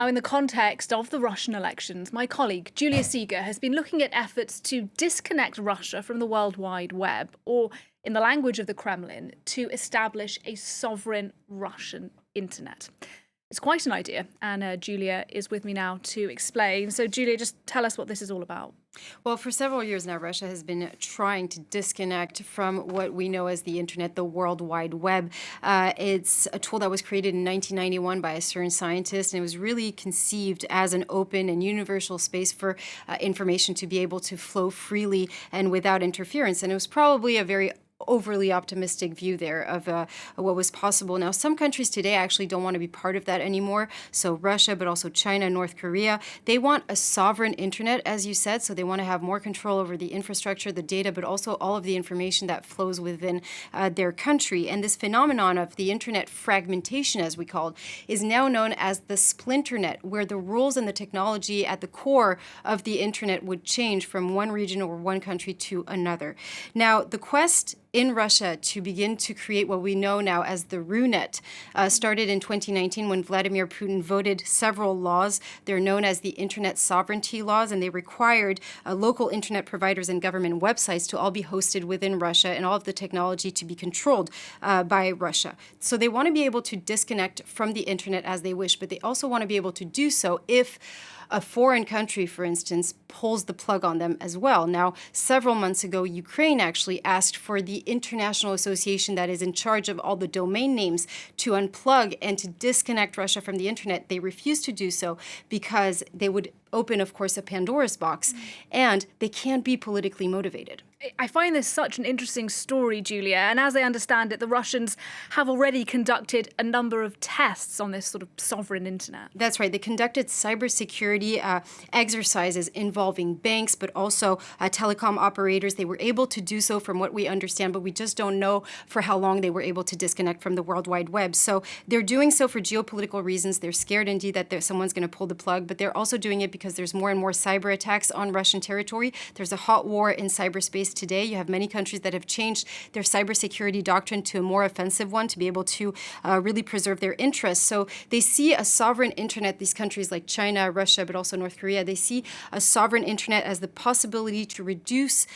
Now, in the context of the Russian elections, my colleague Julia Seeger has been looking at efforts to disconnect Russia from the World Wide Web, or in the language of the Kremlin, to establish a sovereign Russian internet. It's quite an idea, and Julia is with me now to explain. So, Julia, just tell us what this is all about. Well, for several years now, Russia has been trying to disconnect from what we know as the internet, the World Wide Web. It's a tool that was created in 1991 by a CERN scientist, and it was really conceived as an open and universal space for information to be able to flow freely and without interference. And it was probably a very overly optimistic view there of what was possible. Now, some countries today actually don't want to be part of that anymore. So Russia, but also China, North Korea, they want a sovereign internet, as you said. So they want to have more control over the infrastructure, the data, but also all of the information that flows within their country. And this phenomenon of the internet fragmentation, as we call it, is now known as the splinternet, where the rules and the technology at the core of the internet would change from one region or one country to another. Now, the quest in Russia to begin to create what we know now as the RUNet started in 2019 when Vladimir Putin voted several laws. They're known as the Internet Sovereignty Laws, and they required local internet providers and government websites to all be hosted within Russia and all of the technology to be controlled by Russia. So they want to be able to disconnect from the internet as they wish, but they also want to be able to do so if a foreign country, for instance, pulls the plug on them as well. Now, several months ago, Ukraine actually asked for the international association that is in charge of all the domain names to unplug and to disconnect Russia from the internet. They refused to do so because they would open, of course, a Pandora's box, and they can't be politically motivated. I find this such an interesting story, Julia, and as I understand it, the Russians have already conducted a number of tests on this sort of sovereign internet. That's right. They conducted cybersecurity exercises involving banks, but also telecom operators. They were able to do so from what we understand, but we just don't know for how long they were able to disconnect from the World Wide Web. So they're doing so for geopolitical reasons. They're scared indeed that someone's going to pull the plug, but they're also doing it because there's more and more cyber attacks on Russian territory. There's a hot war in cyberspace today. You have many countries that have changed their cybersecurity doctrine to a more offensive one to be able to really preserve their interests. So they see a sovereign internet, these countries like China, Russia, but also North Korea, they see a sovereign internet as the possibility to reduce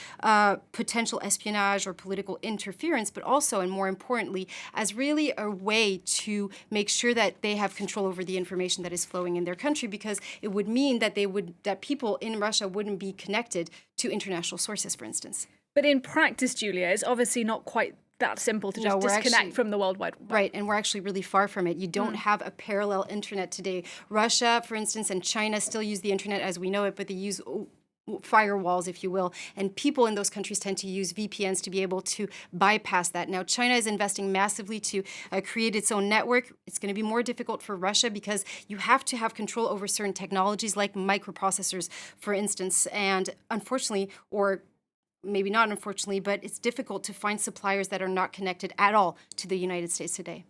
potential espionage or political interference, but also, and more importantly, as really a way to make sure that they have control over the information that is flowing in their country, because it would mean that that people in Russia wouldn't be connected to international sources, for instance. But in practice, Julia, it's obviously not quite that simple to just disconnect from the World Wide Web. Right, and we're actually really far from it. You don't have a parallel internet today. Russia, for instance, and China still use the internet as we know it, but they use firewalls, if you will, and people in those countries tend to use VPNs to be able to bypass that. Now, China is investing massively to create its own network. It's going to be more difficult for Russia because you have to have control over certain technologies like microprocessors, for instance, and unfortunately, or maybe not unfortunately, but it's difficult to find suppliers that are not connected at all to the United States today.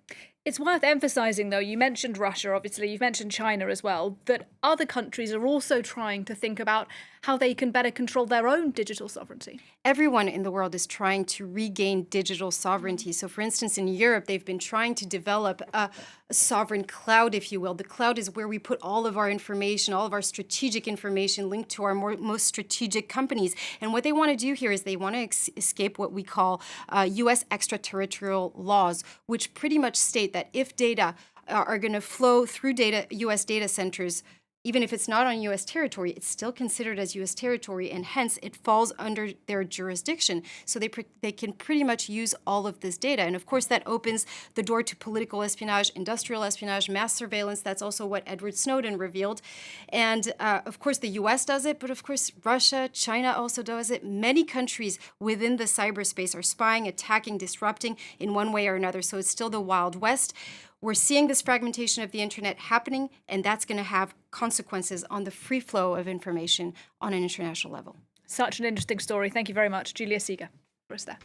It's worth emphasizing, though, you mentioned Russia, obviously, you've mentioned China as well, that other countries are also trying to think about how they can better control their own digital sovereignty. Everyone in the world is trying to regain digital sovereignty. So, for instance, in Europe, they've been trying to develop a sovereign cloud, if you will. The cloud is where we put all of our information, all of our strategic information linked to our most strategic companies. And what they want to do here is they want to escape what we call U.S. extraterritorial laws, which pretty much state that if data are going to flow through U.S. data centers, even if it's not on U.S. territory, it's still considered as U.S. territory, and hence it falls under their jurisdiction. So they can pretty much use all of this data. And of course, that opens the door to political espionage, industrial espionage, mass surveillance. That's also what Edward Snowden revealed. And of course, the U.S. does it, but of course, Russia, China also does it. Many countries within the cyberspace are spying, attacking, disrupting in one way or another. So it's still the Wild West. We're seeing this fragmentation of the internet happening, and that's going to have consequences on the free flow of information on an international level. Such an interesting story. Thank you very much, Julia Seeger, for us there.